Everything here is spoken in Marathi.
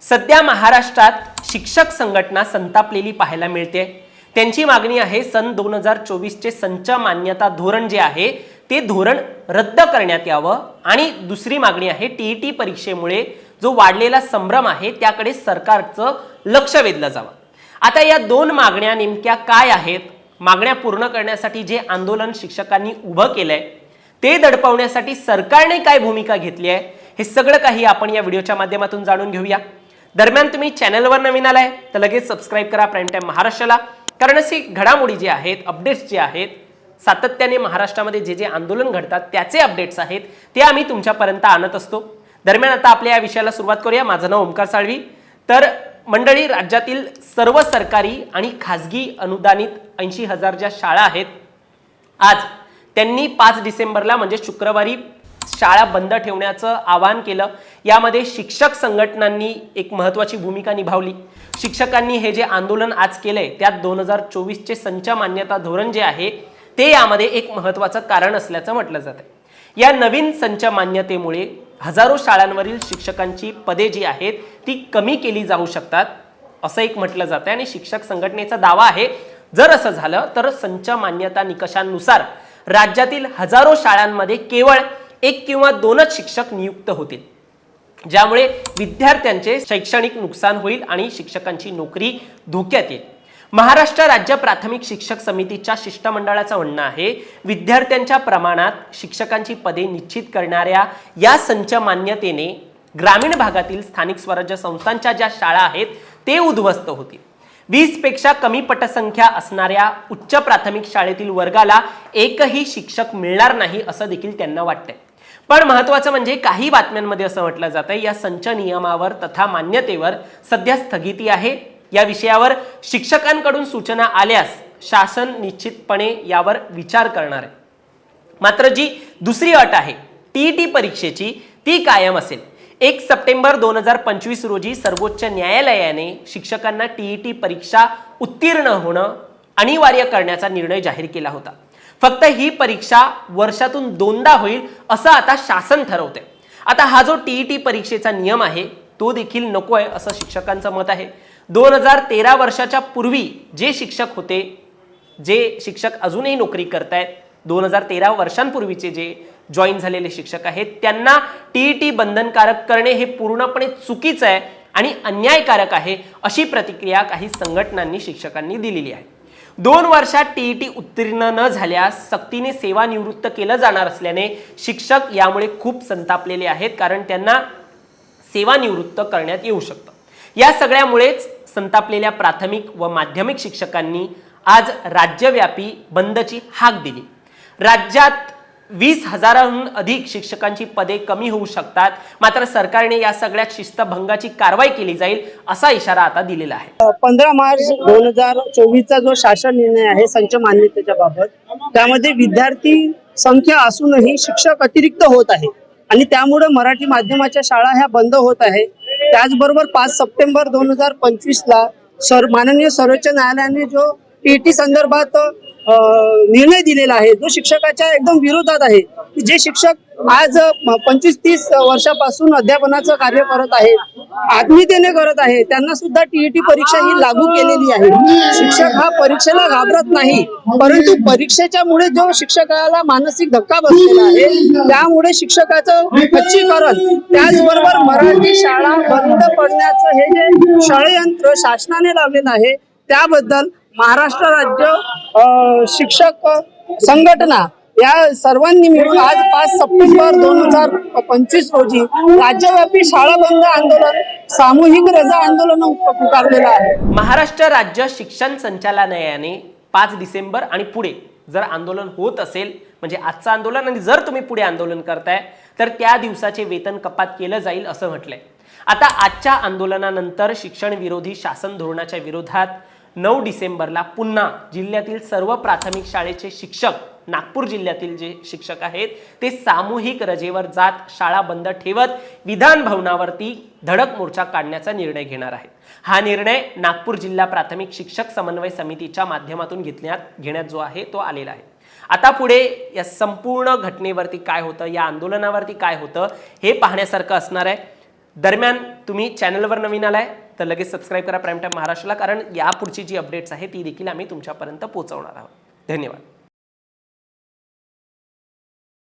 सध्या महाराष्ट्रात शिक्षक संघटना संतापलेली पाहायला मिळते। त्यांची मागणी आहे सन 2024 चे संच मान्यता धोरण जे आहे ते धोरण रद्द करण्यात यावं आणि दुसरी मागणी आहे टीईटी परीक्षेमुळे जो वाढलेला संभ्रम आहे त्याकडे सरकारचं लक्ष वेधलं जावं। आता या दोन मागण्या नेमक्या काय आहेत, मागण्या पूर्ण करण्यासाठी जे आंदोलन शिक्षकांनी उभं केलंय ते दडपवण्यासाठी सरकारने काय भूमिका घेतली आहे हे सगळं काही आपण या व्हिडिओच्या माध्यमातून जाणून घेऊया। दरम्यान तुम्ही चॅनलवर नवीन आलाय तर लगेच सबस्क्राइब करा प्राईम टाइम महाराष्ट्राला, कारण अशी घडामोडी जे आहेत, अपडेट्स जे आहेत, सातत्याने महाराष्ट्रामध्ये जे जे आंदोलन घडतात त्याचे अपडेट्स आहेत ते आम्ही तुमच्यापर्यंत आणत असतो। दरम्यान आता आपल्या या विषयाला सुरुवात करूया। माझं नाव ओमकार साळवी। तर मंडळी, राज्यातील सर्व सरकारी आणि खासगी अनुदानित 80,000 ज्या शाळा आहेत, आज त्यांनी 5 डिसेंबरला म्हणजे शुक्रवारी शाळा बंद ठेवण्याचं आवाहन केलं। यामध्ये शिक्षक संघटनांनी एक महत्त्वाची भूमिका निभावली। शिक्षकांनी हे जे आंदोलन आज केलंय त्यात 2024 चे संच मान्यता धोरण जे आहे ते यामध्ये एक महत्त्वाचं कारण असल्याचं म्हटलं जातं। या नवीन संच मान्यतेमुळे हजारो शाळांवरील शिक्षकांची पदे जी आहेत ती कमी केली जाऊ शकतात असं एक म्हटलं जातं आणि शिक्षक संघटनेचा दावा आहे जर असं झालं तर संच मान्यता निकषांनुसार राज्यातील हजारो शाळांमध्ये केवळ 1 किंवा 2च शिक्षक नियुक्त होतील, ज्यामुळे विद्यार्थ्यांचे शैक्षणिक नुकसान होईल आणि शिक्षकांची नोकरी धोक्यात येईल। महाराष्ट्र राज्य प्राथमिक शिक्षक समितीच्या शिष्टमंडळाचं म्हणणं आहे विद्यार्थ्यांच्या प्रमाणात शिक्षकांची पदे निश्चित करणाऱ्या या संच मान्यतेने ग्रामीण भागातील स्थानिक स्वराज्य संस्थांच्या ज्या शाळा आहेत ते उद्ध्वस्त होतील। 20 पेक्षा कमी पटसंख्या असणाऱ्या उच्च प्राथमिक शाळेतील वर्गाला एकही शिक्षक मिळणार नाही असं देखील त्यांना वाटतंय। पण महत्त्वाचं म्हणजे काही बातम्यांमध्ये असं म्हटलं जातंय या संच नियमावर तथा मान्यतेवर सध्या स्थगिती आहे। या विषयावर शिक्षकांकडून सूचना आल्यास शासन निश्चितपणे यावर विचार करणार आहे। मात्र जी दुसरी अट आहे टीईटी परीक्षेची ती कायम असेल। 1 सप्टेंबर 2025 रोजी सर्वोच्च न्यायालयाने शिक्षकांना टीईटी परीक्षा उत्तीर्ण होणं अनिवार्य करण्याचा निर्णय जाहीर केला होता। फक्त ही परीक्षा वर्षातून 2दा होईल असं आता शासन ठरवतंय। आता हा जो टीईटी परीक्षेचा नियम आहे तो देखील नकोय असं शिक्षकांचं मत आहे। 2013 वर्षाच्या पूर्वी जे शिक्षक होते, जे शिक्षक अजूनही नोकरी करतायत, 2013 वर्षांपूर्वीचे जे जॉईन झालेले शिक्षक आहेत त्यांना टीईटी बंधनकारक करणे हे पूर्णपणे चुकीचं आहे आणि अन्यायकारक आहे अशी प्रतिक्रिया काही संघटनांनी शिक्षकांनी दिलेली आहे। 2 वर्षात टीईटी उत्तीर्ण न झाल्यास सक्तीने सेवानिवृत्त केलं जाणार असल्याने शिक्षक यामुळे खूप संतापलेले आहेत, कारण त्यांना सेवानिवृत्त करण्यात येऊ शकतं। या सगळ्यामुळेच संतापलेल्या प्राथमिक व माध्यमिक शिक्षकांनी आज राज्यव्यापी बंदची हाक दिली। राज्यात 20,000हून अधिक शिक्षकांची पदे कमी होऊ शकतात, मात्र सरकारने या सगळ्यात शिस्तभंगाची कारवाई केली जाईल असा इशारा आता दिलेला आहे। 15 मार्च 2024 चा जो शासन निर्णय आहे संच मान्यतेच्या बाबत, त्यामध्ये विद्यार्थी संख्या असूनही शिक्षक अतिरिक्त होत आहे आणि त्यामुळे मराठी माध्यमाच्या शाळा ह्या बंद होत आहे। त्याचबरोबर 5 सप्टेंबर 2025 ला माननीय सर्वोच्च न्यायालयाने जो टीईटी संदर्भात निर्णय दिलेला आहे जो शिक्षकाच्या एकदम विरोधात आहे। जे शिक्षक आज 25-30 वर्षापासून अध्यापनाचं कार्य करत आहेत, आत्मीयतेने करत आहे, त्यांना सुद्धा टीईटी परीक्षा ही लागू केलेली आहे। शिक्षक हा परीक्षेला घाबरत नाही, परंतु परीक्षेच्या मुळे जो शिक्षकाला मानसिक धक्का बसलेला आहे त्यामुळे शिक्षकाचं खच्चीकरण, त्याचबरोबर मराठी शाळा बंद पडण्याचं हे जे षडयंत्र शासनाने लावलेलं आहे त्याबद्दल महाराष्ट्र राज्य शिक्षक संघटना या सर्वांनी मिळून आज 5 सप्टेंबर 2025 रोजी राज्यव्यापी शाळा बंद आंदोलन, सामूहिक रजा आंदोलन पुकारलेलं आहे। महाराष्ट्र राज्य शिक्षण संचालनालयाने 5 डिसेंबर आणि पुढे जर आंदोलन होत असेल, म्हणजे आजचं आंदोलन आणि जर तुम्ही पुढे आंदोलन करताय तर त्या दिवसाचे वेतन कपात केलं जाईल असं म्हटलंय। आता आजच्या आंदोलनानंतर शिक्षण विरोधी शासन धोरणाच्या विरोधात 9 डिसेंबरला पुन्हा जिल्ह्यातील सर्व प्राथमिक शाळेचे शिक्षक, नागपूर जिल्ह्यातील जे शिक्षक आहेत ते सामूहिक रजेवर जात शाळा बंद ठेवत विधान भवनावरती धडक मोर्चा काढण्याचा निर्णय घेणार आहेत। हा निर्णय नागपूर जिल्हा प्राथमिक शिक्षक समन्वय समितीच्या माध्यमातून घेण्यात जो आहे तो आलेला आहे। आता पुढे या संपूर्ण घटनेवरती काय होतं, या आंदोलनावरती काय होतं हे पाहण्यासारखं असणार आहे। दरम्यान तुम्ही चॅनलवर नवीन आलाय तर लगेच सबस्क्राईब करा प्राईम टाइम महाराष्ट्राला, कारण यापुढची जी अपडेट्स आहे ती देखील आम्ही तुमच्यापर्यंत पोहोचवणार आहोत. धन्यवाद.